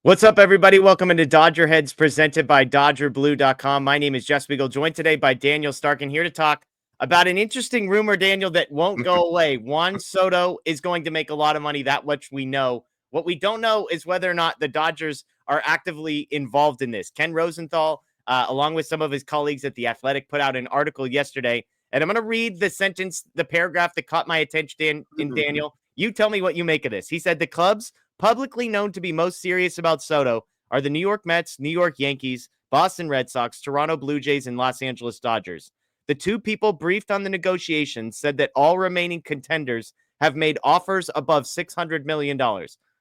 What's up, everybody? Welcome into DodgerHeads presented by DodgerBlue.com. My name is Jeff Spiegel, joined today by Daniel Starkand, here to talk about an interesting rumor, Daniel, that won't go away. Juan Soto is going to make a lot of money. That much we know. What we don't know is whether or not the Dodgers are actively involved in this. Ken Rosenthal, along with some of his colleagues at The Athletic, put out an article yesterday. And I'm going to read the paragraph that caught my attention, Daniel. You tell me what you make of this. He said the clubs publicly known to be most serious about Soto are the New York Mets, New York Yankees, Boston Red Sox, Toronto Blue Jays, and Los Angeles Dodgers. The two people briefed on the negotiations said that all remaining contenders have made offers above $600 million.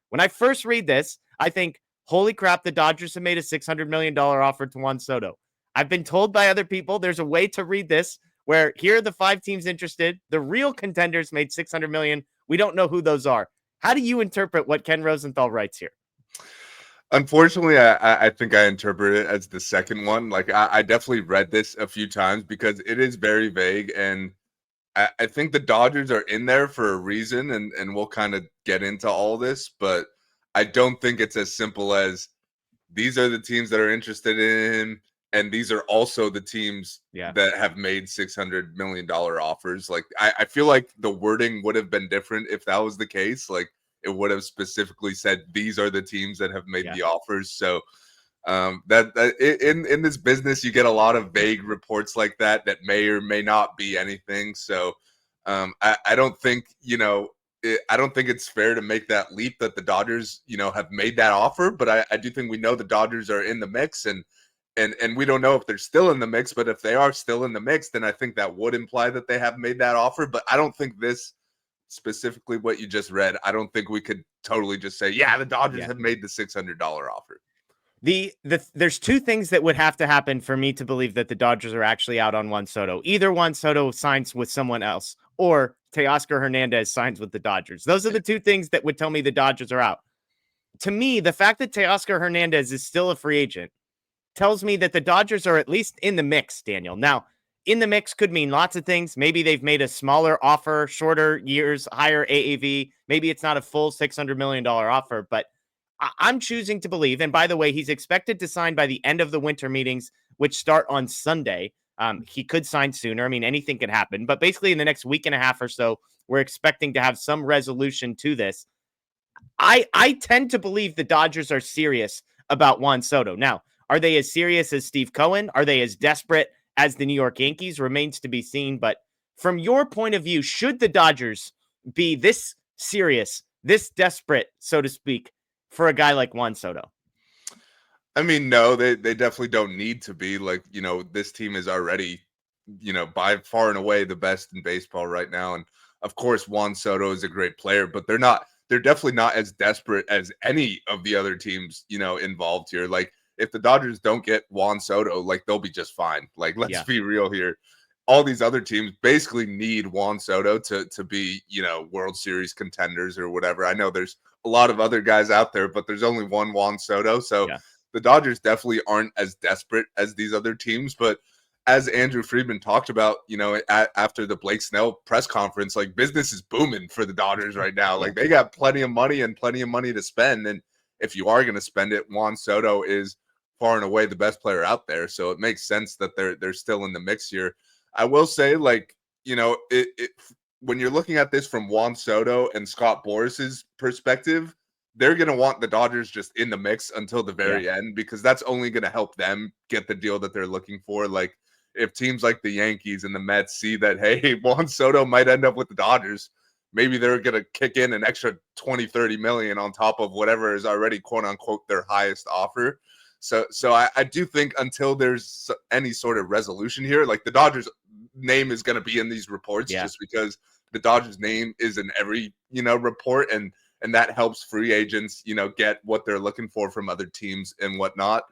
When I first read this, I think, holy crap, the Dodgers have made a $600 million offer to Juan Soto. I've been told by other people there's a way to read this where here are the five teams interested. The real contenders made $600 million. We don't know who those are. How do you interpret what Ken Rosenthal writes here? Unfortunately, I think I interpret it as the second one. Like I definitely read this a few times because it is very vague, and I think the Dodgers are in there for a reason, and we'll kind of get into all this, but I don't think it's as simple as these are the teams that are interested in him, and these are also the teams that have made $600 million offers. Like I feel like the wording would have been different if that was the case. Like it would have specifically said these are the teams that have made the offers. So in this business, you get a lot of vague reports like that may or may not be anything. So I don't think, I don't think it's fair to make that leap that the Dodgers, have made that offer. But I do think we know the Dodgers are in the mix, and we don't know if they're still in the mix. But if they are still in the mix, then I think that would imply that they have made that offer. But I don't think this specifically what you just read, I don't think we could totally just say, the Dodgers have made the $600 offer. There's two things that would have to happen for me to believe that the Dodgers are actually out on Juan Soto. Either Juan Soto signs with someone else or Teoscar Hernandez signs with the Dodgers. Those are the two things that would tell me the Dodgers are out. To me, the fact that Teoscar Hernandez is still a free agent tells me that the Dodgers are at least in the mix, Daniel. Now, in the mix could mean lots of things. Maybe they've made a smaller offer, shorter years, higher AAV. Maybe it's not a full $600 million offer, but I'm choosing to believe, and by the way, he's expected to sign by the end of the winter meetings, which start on Sunday. He could sign sooner. I mean, anything could happen, but basically in the next week and a half or so, we're expecting to have some resolution to this. I tend to believe the Dodgers are serious about Juan Soto. Now, are they as serious as Steve Cohen? Are they as desperate as the New York Yankees? Remains to be seen. But from your point of view, should the Dodgers be this serious, this desperate, so to speak, for a guy like Juan Soto? I mean, no, they definitely don't need to be. Like, this team is already, by far and away the best in baseball right now. And of course, Juan Soto is a great player, but they're definitely not as desperate as any of the other teams, involved here. Like, if the Dodgers don't get Juan Soto, like, they'll be just fine. Like, let's be real here. All these other teams basically need Juan Soto to be, World Series contenders or whatever. I know there's a lot of other guys out there, but there's only one Juan Soto. So the Dodgers definitely aren't as desperate as these other teams. But as Andrew Friedman talked about, after the Blake Snell press conference, like, business is booming for the Dodgers right now. Like, they got plenty of money to spend. And if you are going to spend it, Juan Soto is far and away the best player out there. So it makes sense that they're still in the mix here. I will say, like, when you're looking at this from Juan Soto and Scott Boris's perspective, they're going to want the Dodgers just in the mix until the very end, because that's only going to help them get the deal that they're looking for. Like, if teams like the Yankees and the Mets see that, hey, Juan Soto might end up with the Dodgers, maybe they're going to kick in an extra 20-30 million on top of whatever is already, quote unquote, their highest offer. So I do think until there's any sort of resolution here, like, the Dodgers name is going to be in these reports just because the Dodgers name is in every, report, and that helps free agents, get what they're looking for from other teams and whatnot.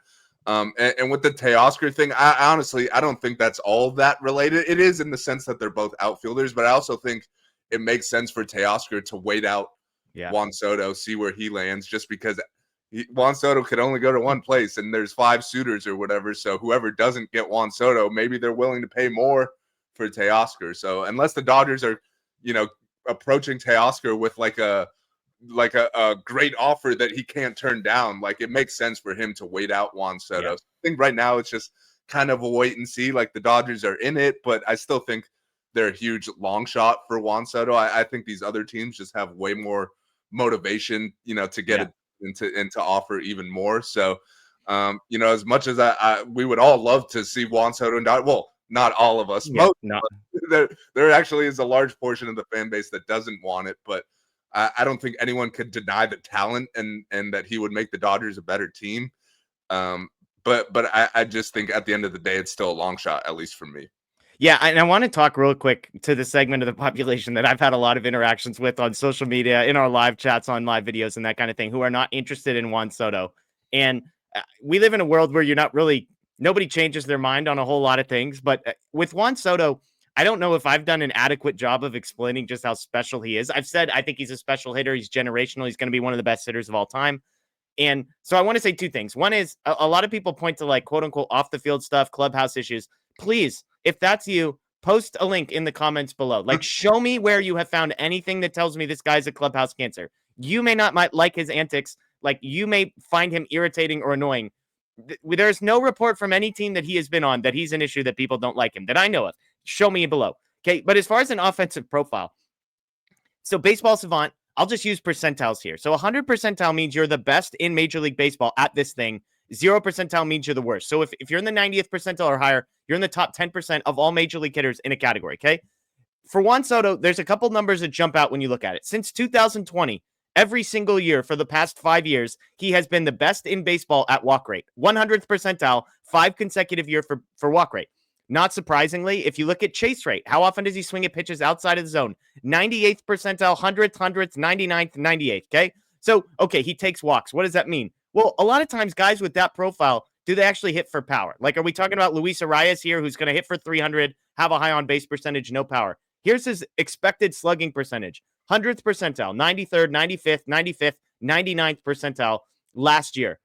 And with the Teoscar thing, I honestly don't think that's all that related. It is in the sense that they're both outfielders, but I also think it makes sense for Teoscar to wait out Juan Soto, see where he lands, just because Juan Soto could only go to one place and there's 5 suitors or whatever. So whoever doesn't get Juan Soto, maybe they're willing to pay more for Teoscar. So unless the Dodgers are, approaching Teoscar with like a like a great offer that he can't turn down, like it makes sense for him to wait out Juan Soto. Yeah. So I think right now it's just kind of a wait and see. Like the Dodgers are in it, but I still think they're a huge long shot for Juan Soto. I think these other teams just have way more motivation, to get it into offer even more. So, as much as we would all love to see Juan Soto and well, not all of us, Yeah, most not there actually is a large portion of the fan base that doesn't want it, but I don't think anyone could deny the talent and that he would make the Dodgers a better team. But I just think at the end of the day, it's still a long shot, at least for me. Yeah, and I want to talk real quick to the segment of the population that I've had a lot of interactions with on social media, in our live chats, on live videos, and that kind of thing, who are not interested in Juan Soto. And we live in a world where nobody changes their mind on a whole lot of things. But with Juan Soto, I don't know if I've done an adequate job of explaining just how special he is. I've said I think he's a special hitter. He's generational. He's going to be one of the best hitters of all time. And so I want to say two things. One is a lot of people point to like quote unquote off the field stuff, clubhouse issues. Please, if that's you, post a link in the comments below. Like, show me where you have found anything that tells me this guy's a clubhouse cancer. You may not like his antics. Like, you may find him irritating or annoying. There's no report from any team that he has been on that he's an issue that people don't like him, that I know of. Show me below. Okay. But as far as an offensive profile, so Baseball Savant, I'll just use percentiles here. So 100 percentile means you're the best in Major League Baseball at this thing. 0 percentile means you're the worst. So if you're in the 90th percentile or higher, you're in the top 10% of all Major League hitters in a category, okay? For Juan Soto, there's a couple numbers that jump out when you look at it. Since 2020, every single year for the past 5 years, he has been the best in baseball at walk rate. 100th percentile, 5 consecutive year for walk rate. Not surprisingly, if you look at chase rate, how often does he swing at pitches outside of the zone? 98th percentile, 100th, 99th, 98th, okay? So, okay, he takes walks. What does that mean? Well, a lot of times guys with that profile, do they actually hit for power? Like, are we talking about Luis Arias here, who's going to hit for 300, have a high on-base percentage, no power? Here's his expected slugging percentage. 100th percentile, 93rd, 95th, 99th percentile last year.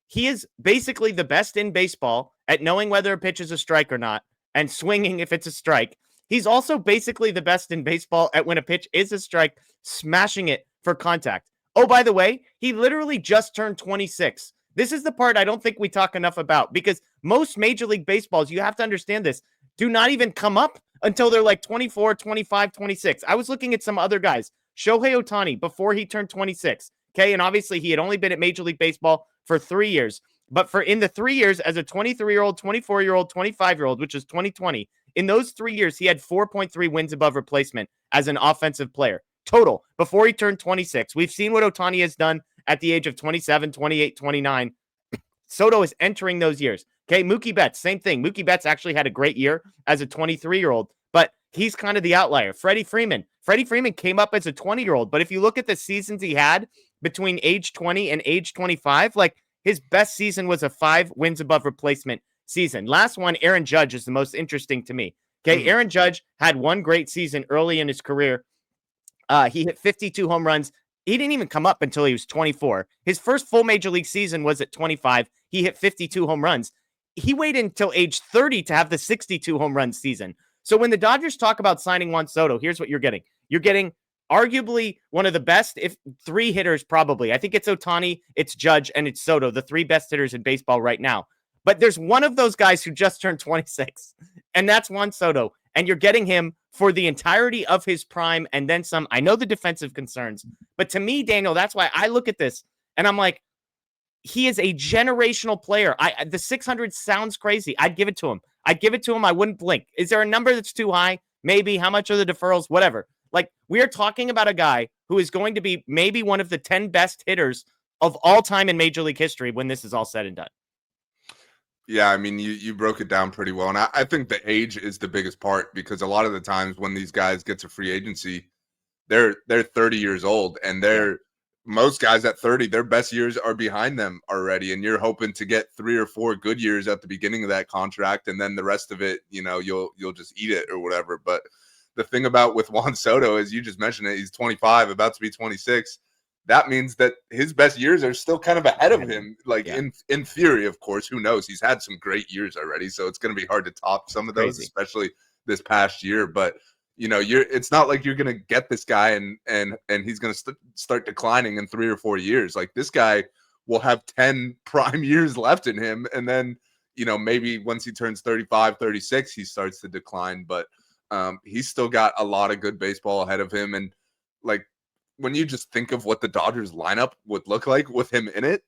He is basically the best in baseball at knowing whether a pitch is a strike or not and swinging if it's a strike. He's also basically the best in baseball at when a pitch is a strike, smashing it for contact. Oh, by the way, he literally just turned 26. This is the part I don't think we talk enough about, because most Major League Baseballs, you have to understand this, do not even come up until they're like 24, 25, 26. I was looking at some other guys. Shohei Ohtani, before he turned 26. Okay, and obviously he had only been at Major League Baseball for 3 years. But in the 3 years as a 23-year-old, 24-year-old, 25-year-old, which is 2020, in those 3 years, he had 4.3 wins above replacement as an offensive player total before he turned 26. We've seen what Ohtani has done at the age of 27, 28, 29. Soto is entering those years. Okay, Mookie Betts, same thing. Mookie Betts actually had a great year as a 23-year-old, but he's kind of the outlier. Freddie Freeman came up as a 20-year-old, but if you look at the seasons he had between age 20 and age 25, like his best season was a 5 wins above replacement season. Last one, Aaron Judge, is the most interesting to me. Okay, Aaron Judge had one great season early in his career. He hit 52 home runs. He didn't even come up until he was 24. His first full Major League season was at 25. He hit 52 home runs. He waited until age 30 to have the 62 home run season. So when the Dodgers talk about signing Juan Soto, here's what you're getting. You're getting arguably one of the best, if 3 hitters probably. I think it's Ohtani, it's Judge, and it's Soto, the 3 best hitters in baseball right now. But there's one of those guys who just turned 26, and that's Juan Soto. And you're getting him for the entirety of his prime and then some. I know the defensive concerns, but to me, Daniel, that's why I look at this and I'm like, he is a generational player. The 600 sounds crazy. I'd give it to him. I wouldn't blink. Is there a number that's too high? Maybe. How much are the deferrals? Whatever. Like, we are talking about a guy who is going to be maybe one of the 10 best hitters of all time in Major League history when this is all said and done. Yeah, I mean, you broke it down pretty well. And I think the age is the biggest part, because a lot of the times when these guys get to free agency, they're 30 years old, and most guys at 30, their best years are behind them already. And you're hoping to get 3 or 4 good years at the beginning of that contract. And then the rest of it, you'll just eat it or whatever. But the thing about with Juan Soto is, you just mentioned it, he's 25, about to be 26. That means that his best years are still kind of ahead of him. Like, in theory, of course, who knows? He's had some great years already, so it's going to be hard to top some of those, especially this past year. But it's not like you're going to get this guy and he's going to start declining in 3 or 4 years. Like, this guy will have 10 prime years left in him. And then, maybe once he turns 35, 36, he starts to decline. But he's still got a lot of good baseball ahead of him. And like, when you just think of what the Dodgers lineup would look like with him in it,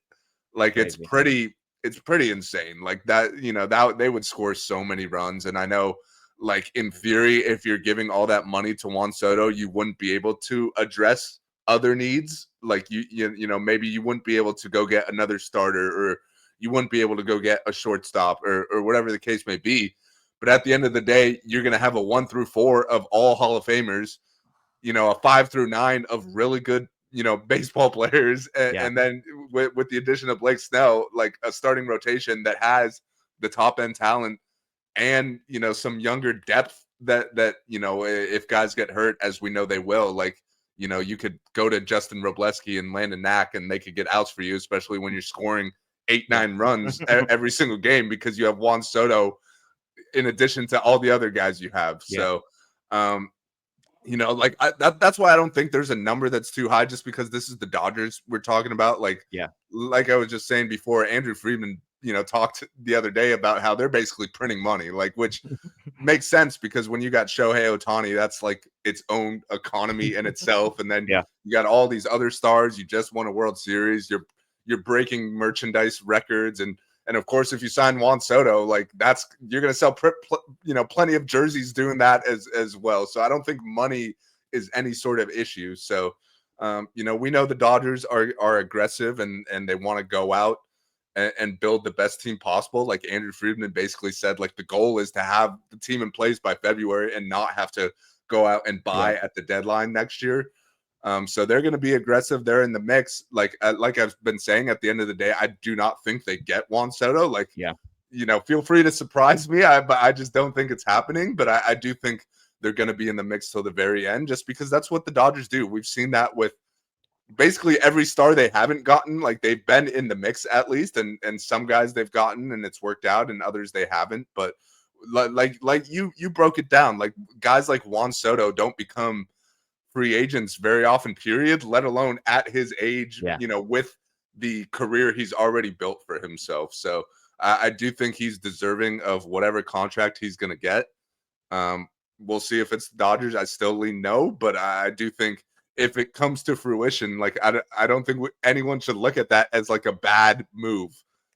like, it's pretty insane. Like, that, that they would score so many runs. And I know, like, in theory, if you're giving all that money to Juan Soto, you wouldn't be able to address other needs. Like, maybe you wouldn't be able to go get another starter, or you wouldn't be able to go get a shortstop, or whatever the case may be. But at the end of the day, you're going to have a 1 through 4 of all Hall of Famers, a 5 through 9 of really good, baseball players. And then with the addition of Blake Snell, like, a starting rotation that has the top end talent and, some younger depth that, if guys get hurt, as we know they will, like, you could go to Justin Robleski and Landon Knack and they could get outs for you, especially when you're scoring 8-9 runs every single game, because you have Juan Soto in addition to all the other guys you have. So, like, that's why I don't think there's a number that's too high, just because this is the Dodgers we're talking about. Like, like I was just saying before, Andrew Friedman, talked the other day about how they're basically printing money, like, which makes sense, because when you got Shohei Ohtani, that's like its own economy in itself. And then you got all these other stars. You just won a World Series. You're breaking merchandise records. And of course, if you sign Juan Soto, like, you're going to sell, plenty of jerseys doing that as well. So I don't think money is any sort of issue. So, we know the Dodgers are aggressive and they want to go out and build the best team possible. Like, Andrew Friedman basically said, like, the goal is to have the team in place by February and not have to go out and buy at the deadline next year. So they're going to be aggressive. They're in the mix. Like I've been saying, at the end of the day, I do not think they get Juan Soto. Like, feel free to surprise me. But I just don't think it's happening. But I do think they're going to be in the mix till the very end, just because that's what the Dodgers do. We've seen that with basically every star they haven't gotten. Like, they've been in the mix at least, and some guys they've gotten and it's worked out, and others they haven't. But like you broke it down, like, guys like Juan Soto don't become free agents very often, period, let alone at his age, with the career he's already built for himself. So I do think he's deserving of whatever contract he's going to get. We'll see if it's the Dodgers. I still lean no, but I do think if it comes to fruition, like, I don't think anyone should look at that as like a bad move.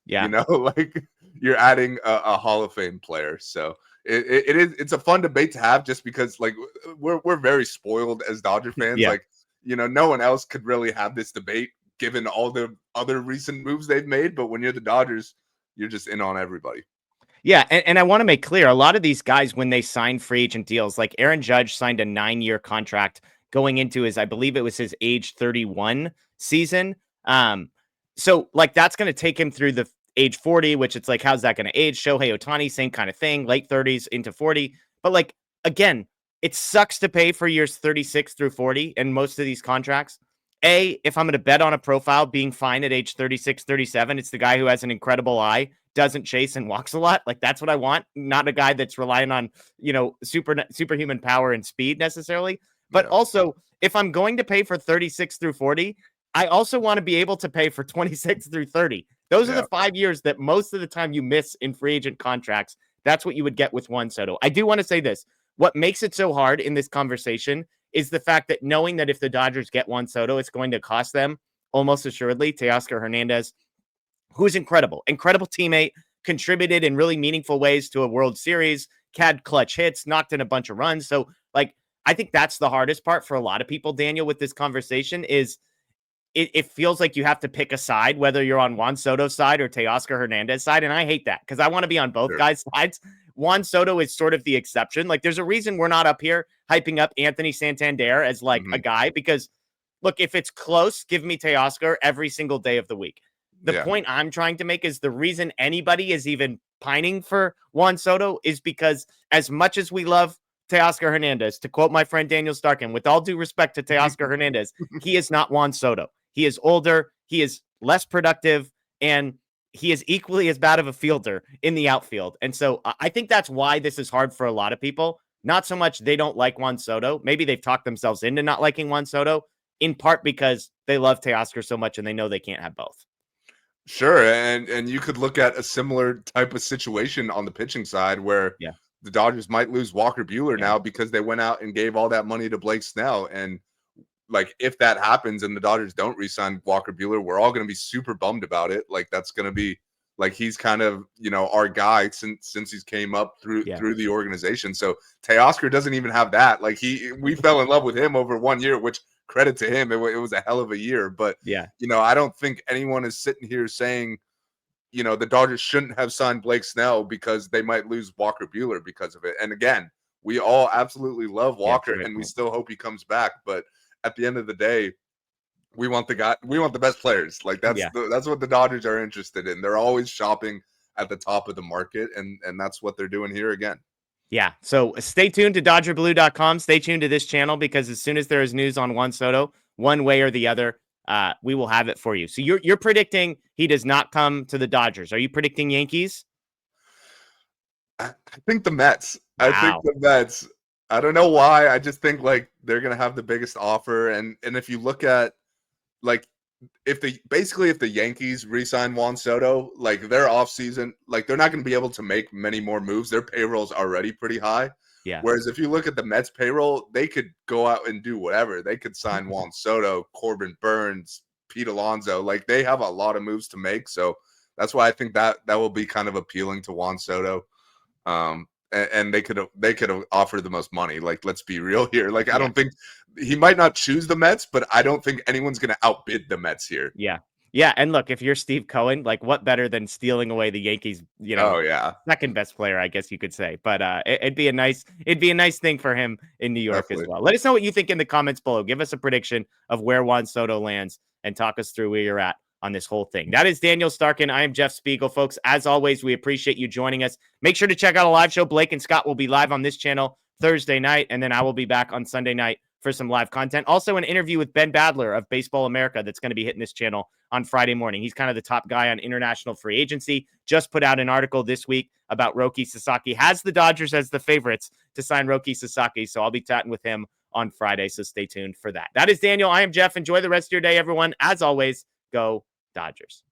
Like, you're adding a Hall of Fame player. So it's a fun debate to have, just because, like, we're very spoiled as Dodger fans. Like, no one else could really have this debate given all the other recent moves they've made. But when you're the Dodgers, you're just in on everybody. Yeah, and I want to make clear, a lot of these guys, when they sign free agent deals, like Aaron Judge signed a 9-year contract going into his, I believe it was his age 31 season. So, like, that's going to take him through the age 40, which it's like, how's that going to age? Shohei Ohtani, same kind of thing, late 30s into 40. But, like, again, it sucks to pay for years 36 through 40 in most of these contracts. If I'm going to bet on a profile being fine at age 36, 37, it's the guy who has an incredible eye, doesn't chase, and walks a lot. Like, that's what I want. Not a guy that's relying on, superhuman power and speed necessarily. But also, if I'm going to pay for 36 through 40, I also want to be able to pay for 26 through 30. Those are the 5 years that most of the time you miss in free agent contracts. That's what you would get with Juan Soto. I do want to say this. What makes it so hard in this conversation is the fact that knowing that if the Dodgers get Juan Soto, it's going to cost them almost assuredly Teoscar Hernandez, who's incredible teammate, contributed in really meaningful ways to a World Series, had clutch hits, knocked in a bunch of runs. So, like, I think that's the hardest part for a lot of people, Daniel, with this conversation is it feels like you have to pick a side, whether you're on Juan Soto's side or Teoscar Hernandez side. And I hate that because I want to be on both guys' sides. Juan Soto is sort of the exception. Like, there's a reason we're not up here hyping up Anthony Santander as like a guy, because look, if it's close, give me Teoscar every single day of the week. The point I'm trying to make is the reason anybody is even pining for Juan Soto is because as much as we love Teoscar Hernandez, to quote my friend Daniel Starkand, with all due respect to Teoscar Hernandez, he is not Juan Soto. He is older, he is less productive, and he is equally as bad of a fielder in the outfield. And so I think that's why this is hard for a lot of people. Not so much they don't like Juan Soto. Maybe they've talked themselves into not liking Juan Soto, in part because they love Teoscar so much and they know they can't have both. Sure, and you could look at a similar type of situation on the pitching side where Yeah. the Dodgers might lose Walker Buehler Yeah. now because they went out and gave all that money to Blake Snell. And like, if that happens and the Dodgers don't re-sign Walker Buehler, we're all going to be super bummed about it. Like, that's going to be like, he's kind of, our guy since he's came up through the organization. So Teoscar doesn't even have that. Like, we fell in love with him over 1 year, which, credit to him, it was a hell of a year. But I don't think anyone is sitting here saying, the Dodgers shouldn't have signed Blake Snell because they might lose Walker Buehler because of it. And again, we all absolutely love Walker and we still hope he comes back. But at the end of the day, we want the best players. Like, that's what the Dodgers are interested in. They're always shopping at the top of the market, and that's what they're doing here again. Yeah. So stay tuned to DodgerBlue.com. Stay tuned to this channel, because as soon as there is news on Juan Soto, one way or the other, we will have it for you. So you're predicting he does not come to the Dodgers. Are you predicting Yankees? I think the Mets. Wow. I think the Mets. I don't know why. I just think like they're gonna have the biggest offer, and if you look at like if the Yankees re-sign Juan Soto, like their offseason, like they're not going to be able to make many more moves. Their payroll's already pretty high. Yeah. Whereas if you look at the Mets payroll, they could go out and do whatever. They could sign Juan Soto, Corbin Burns, Pete Alonso. Like, they have a lot of moves to make. So that's why I think that will be kind of appealing to Juan Soto. And they could offer the most money. Like, let's be real here. Like, I don't think he might not choose the Mets, but I don't think anyone's going to outbid the Mets here. Yeah. Yeah. And look, if you're Steve Cohen, like, what better than stealing away the Yankees, second best player, I guess you could say. But it'd be a nice thing for him in New York as well. Let us know what you think in the comments below. Give us a prediction of where Juan Soto lands and talk us through where you're at on this whole thing. That is Daniel Starkand. I am Jeff Spiegel, folks. As always, we appreciate you joining us. Make sure to check out a live show. Blake and Scott will be live on this channel Thursday night, and then I will be back on Sunday night for some live content. Also, an interview with Ben Badler of Baseball America that's going to be hitting this channel on Friday morning. He's kind of the top guy on international free agency. Just put out an article this week about Roki Sasaki. Has the Dodgers as the favorites to sign Roki Sasaki, so I'll be chatting with him on Friday, so stay tuned for that. That is Daniel. I am Jeff. Enjoy the rest of your day, everyone. As always, go Dodgers.